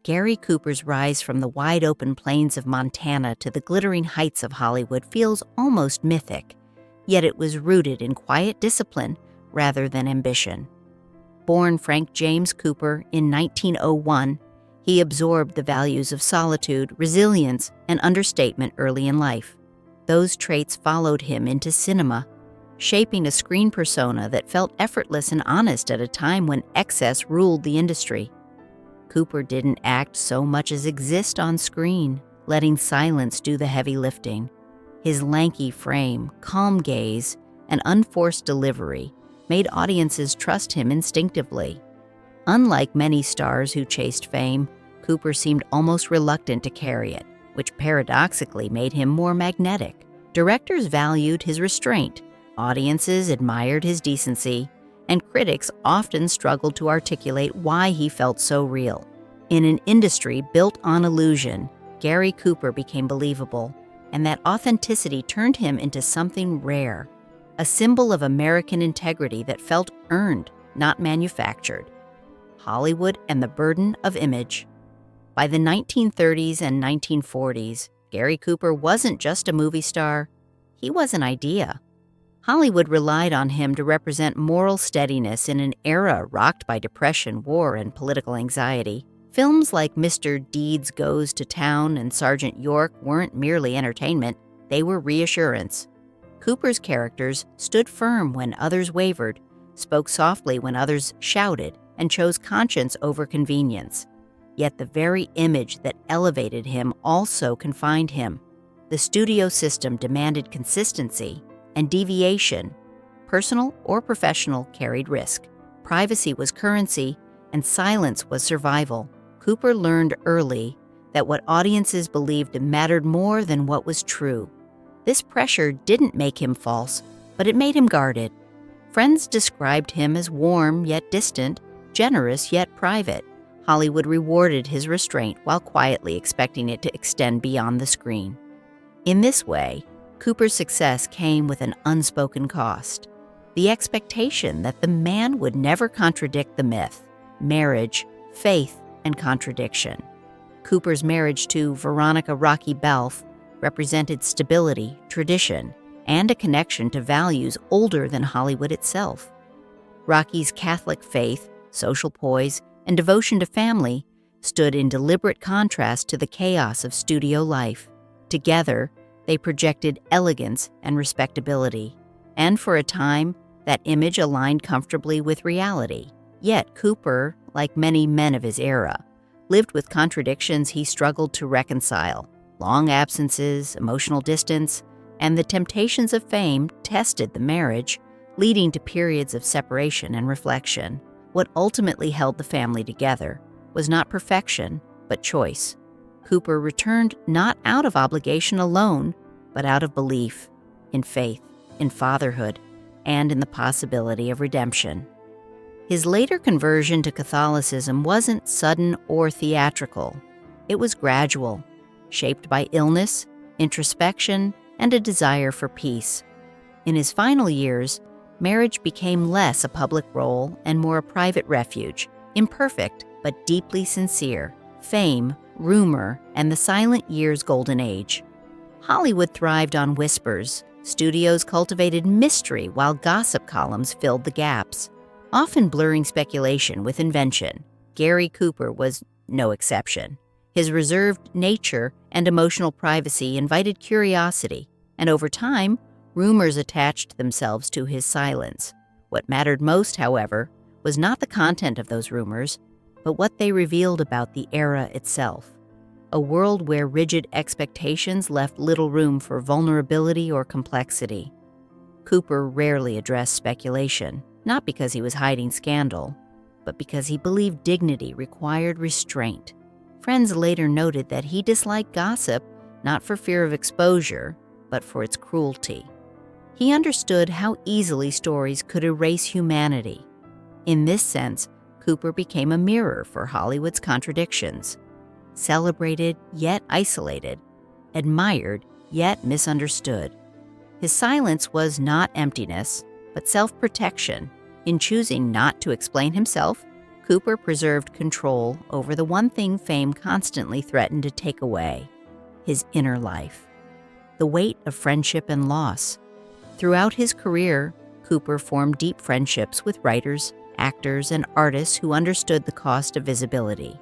Gary Cooper's rise from the wide-open plains of Montana to the glittering heights of Hollywood feels almost mythic, yet it was rooted in quiet discipline rather than ambition. Born Frank James Cooper in 1901, he absorbed the values of solitude, resilience, and understatement early in life. Those traits followed him into cinema, shaping a screen persona that felt effortless and honest at a time when excess ruled the industry. Cooper didn't act so much as exist on screen, letting silence do the heavy lifting. His lanky frame, calm gaze, and unforced delivery made audiences trust him instinctively. Unlike many stars who chased fame, Cooper seemed almost reluctant to carry it, which paradoxically made him more magnetic. Directors valued his restraint, audiences admired his decency, and critics often struggled to articulate why he felt so real. In an industry built on illusion, Gary Cooper became believable, and that authenticity turned him into something rare, a symbol of American integrity that felt earned, not manufactured. Hollywood and the burden of image. By the 1930s and 1940s, Gary Cooper wasn't just a movie star, he was an idea. Hollywood relied on him to represent moral steadiness in an era rocked by depression, war, and political anxiety. Films like Mr. Deeds Goes to Town and Sergeant York weren't merely entertainment, they were reassurance. Cooper's characters stood firm when others wavered, spoke softly when others shouted, and chose conscience over convenience. Yet the very image that elevated him also confined him. The studio system demanded consistency, and deviation, personal or professional, carried risk. Privacy was currency, and silence was survival. Cooper learned early that what audiences believed mattered more than what was true. This pressure didn't make him false, but it made him guarded. Friends described him as warm yet distant, generous yet private. Hollywood rewarded his restraint while quietly expecting it to extend beyond the screen. In this way, Cooper's success came with an unspoken cost: the expectation that the man would never contradict the myth, marriage, faith, and contradiction. Cooper's marriage to Veronica "Rocky" Balfe represented stability, tradition, and a connection to values older than Hollywood itself. Rocky's Catholic faith, social poise, and devotion to family stood in deliberate contrast to the chaos of studio life. Together, they projected elegance and respectability, and for a time, that image aligned comfortably with reality. Yet Cooper, like many men of his era, lived with contradictions he struggled to reconcile. Long absences, emotional distance, and the temptations of fame tested the marriage, leading to periods of separation and reflection. What ultimately held the family together was not perfection, but choice. Cooper returned not out of obligation alone, but out of belief, in faith, in fatherhood, and in the possibility of redemption. His later conversion to Catholicism wasn't sudden or theatrical. It was gradual, shaped by illness, introspection, and a desire for peace. In his final years, marriage became less a public role and more a private refuge, imperfect but deeply sincere. Fame, rumor, and the silent years' golden age. Hollywood thrived on whispers. Studios cultivated mystery while gossip columns filled the gaps, often blurring speculation with invention. Gary Cooper was no exception. His reserved nature and emotional privacy invited curiosity, and over time, rumors attached themselves to his silence. What mattered most, however, was not the content of those rumors, but what they revealed about the era itself. A world where rigid expectations left little room for vulnerability or complexity. Cooper rarely addressed speculation, not because he was hiding scandal, but because he believed dignity required restraint. Friends later noted that he disliked gossip not for fear of exposure, but for its cruelty. He understood how easily stories could erase humanity. In this sense, Cooper became a mirror for Hollywood's contradictions. Celebrated yet isolated, admired yet misunderstood. His silence was not emptiness, but self-protection. In choosing not to explain himself, Cooper preserved control over the one thing fame constantly threatened to take away: his inner life. The weight of friendship and loss. Throughout his career, Cooper formed deep friendships with writers, actors, and artists who understood the cost of visibility.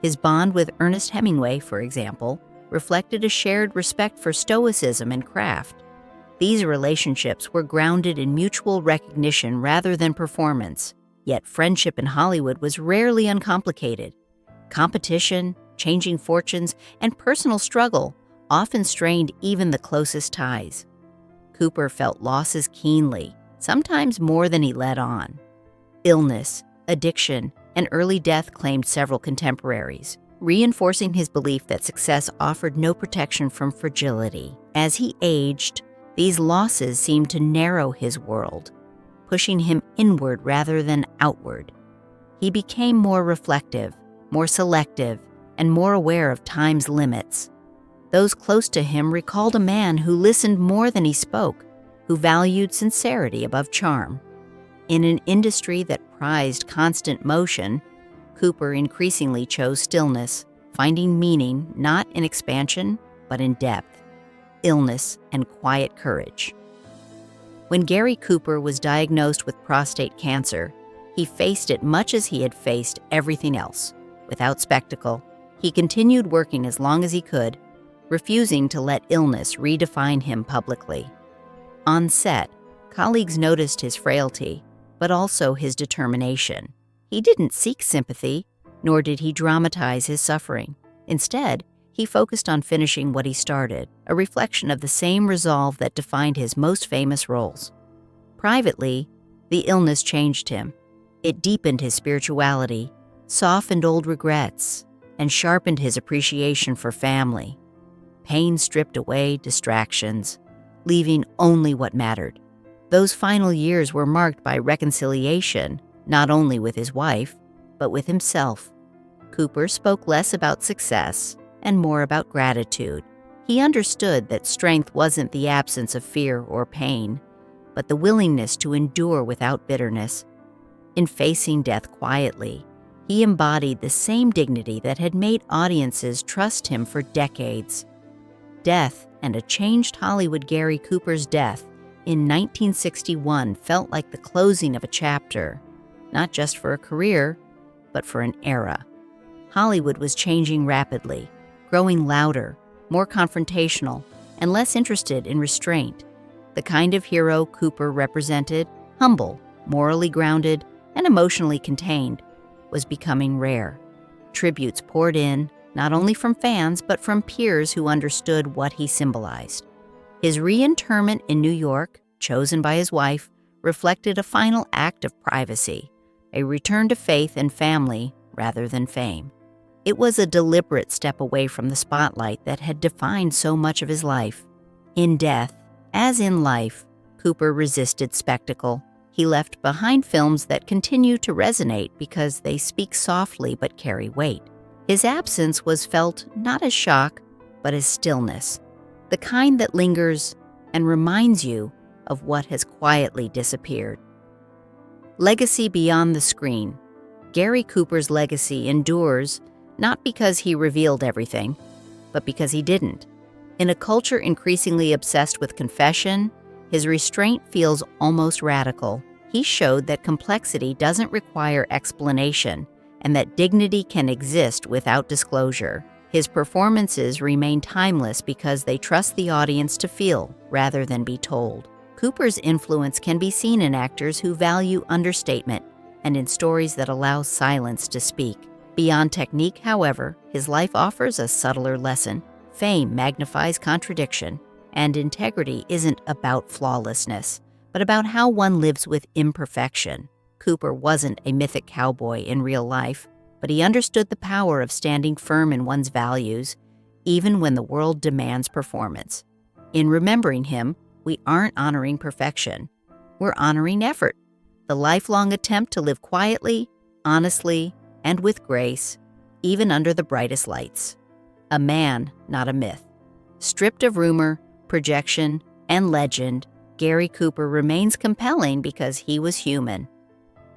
His bond with Ernest Hemingway, for example, reflected a shared respect for stoicism and craft. These relationships were grounded in mutual recognition rather than performance, yet friendship in Hollywood was rarely uncomplicated. Competition, changing fortunes, and personal struggle often strained even the closest ties. Cooper felt losses keenly, sometimes more than he let on. Illness, addiction, and early death claimed several contemporaries, reinforcing his belief that success offered no protection from fragility. As he aged, these losses seemed to narrow his world, pushing him inward rather than outward. He became more reflective, more selective, and more aware of time's limits. Those close to him recalled a man who listened more than he spoke, who valued sincerity above charm. In an industry that prized constant motion, Cooper increasingly chose stillness, finding meaning not in expansion, but in depth, illness, and quiet courage. When Gary Cooper was diagnosed with prostate cancer, he faced it much as he had faced everything else. Without spectacle, he continued working as long as he could, refusing to let illness redefine him publicly. On set, colleagues noticed his frailty, but also his determination. He didn't seek sympathy, nor did he dramatize his suffering. Instead, he focused on finishing what he started, a reflection of the same resolve that defined his most famous roles. Privately, the illness changed him. It deepened his spirituality, softened old regrets, and sharpened his appreciation for family. Pain stripped away distractions, leaving only what mattered. Those final years were marked by reconciliation, not only with his wife, but with himself. Cooper spoke less about success and more about gratitude. He understood that strength wasn't the absence of fear or pain, but the willingness to endure without bitterness. In facing death quietly, he embodied the same dignity that had made audiences trust him for decades. Death, and a changed Hollywood Gary Cooper's death in 1961 felt like the closing of a chapter, not just for a career, but for an era. Hollywood was changing rapidly, growing louder, more confrontational, and less interested in restraint. The kind of hero Cooper represented, humble, morally grounded, and emotionally contained, was becoming rare. Tributes poured in, not only from fans, but from peers who understood what he symbolized. His reinterment in New York, chosen by his wife, reflected a final act of privacy, a return to faith and family rather than fame. It was a deliberate step away from the spotlight that had defined so much of his life. In death, as in life, Cooper resisted spectacle. He left behind films that continue to resonate because they speak softly but carry weight. His absence was felt not as shock, but as stillness, the kind that lingers and reminds you of what has quietly disappeared. Legacy beyond the screen. Gary Cooper's legacy endures not because he revealed everything, but because he didn't. In a culture increasingly obsessed with confession, his restraint feels almost radical. He showed that complexity doesn't require explanation and that dignity can exist without disclosure. His performances remain timeless because they trust the audience to feel rather than be told. Cooper's influence can be seen in actors who value understatement and in stories that allow silence to speak. Beyond technique, however, his life offers a subtler lesson. Fame magnifies contradiction, and integrity isn't about flawlessness, but about how one lives with imperfection. Cooper wasn't a mythic cowboy in real life, but he understood the power of standing firm in one's values, even when the world demands performance. In remembering him, we aren't honoring perfection. We're honoring effort, the lifelong attempt to live quietly, honestly, and with grace, even under the brightest lights. A man, not a myth. Stripped of rumor, projection, and legend, Gary Cooper remains compelling because he was human.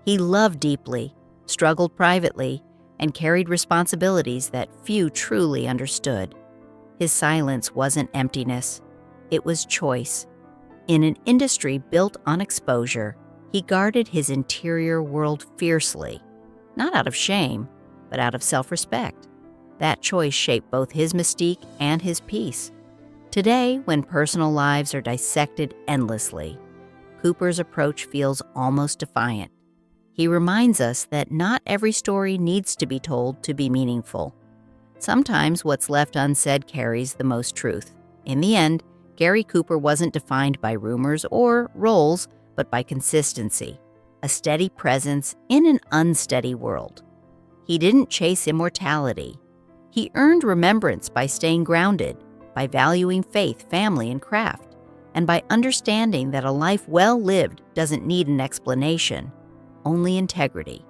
He loved deeply, struggled privately, and carried responsibilities that few truly understood. His silence wasn't emptiness, it was choice. In an industry built on exposure, he guarded his interior world fiercely, not out of shame, but out of self-respect. That choice shaped both his mystique and his peace. Today, when personal lives are dissected endlessly, Cooper's approach feels almost defiant. He reminds us that not every story needs to be told to be meaningful. Sometimes what's left unsaid carries the most truth. In the end, Gary Cooper wasn't defined by rumors or roles, but by consistency, a steady presence in an unsteady world. He didn't chase immortality. He earned remembrance by staying grounded, by valuing faith, family, and craft, and by understanding that a life well lived doesn't need an explanation, only integrity.